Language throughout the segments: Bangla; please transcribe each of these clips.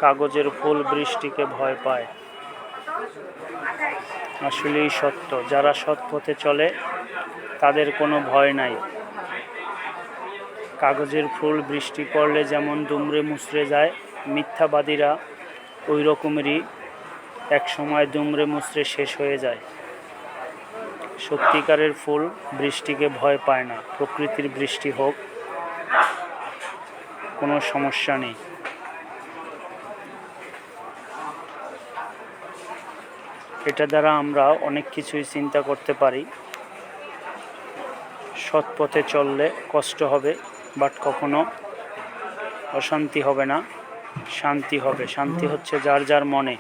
কাগজের ফুল বৃষ্টিকে ভয় পায়। আসলেই সত্য, যারা সৎ পথে চলে তাদের কোনো ভয় নাই। কাগজের ফুল বৃষ্টি পড়লে যেমন দুমড়ে মুচড়ে যায়, মিথ্যাবাদীরা ওই রকমেরই এক সময় দুমড়ে মুচড়ে শেষ হয়ে যায়। সত্যিকারের ফুল বৃষ্টিকে ভয় পায় না। প্রকৃতির বৃষ্টি হোক, কোনো সমস্যা নেই। এটা দ্বারা আমরা অনেক কিছুই চিন্তা করতে পারি। সৎ পথে চললে কষ্ট হবে, বাট কখনো অশান্তি হবে না, শান্তি হবে। শান্তি হচ্ছে যার যার মনে।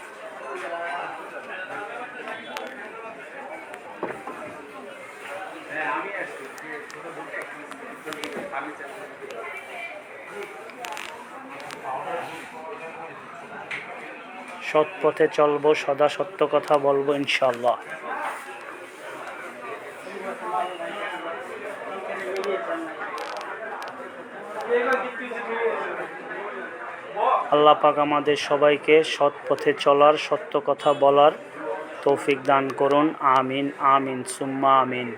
সৎ পথে চলবো, সদা সত্য কথা বলবো ইনশাআল্লাহ। আল্লাহ পাক আমাদের সবাইকে সৎ পথে চলার, সত্য কথা বলার তৌফিক দান করুন। আমিন আমিন সুম্মা আমিন।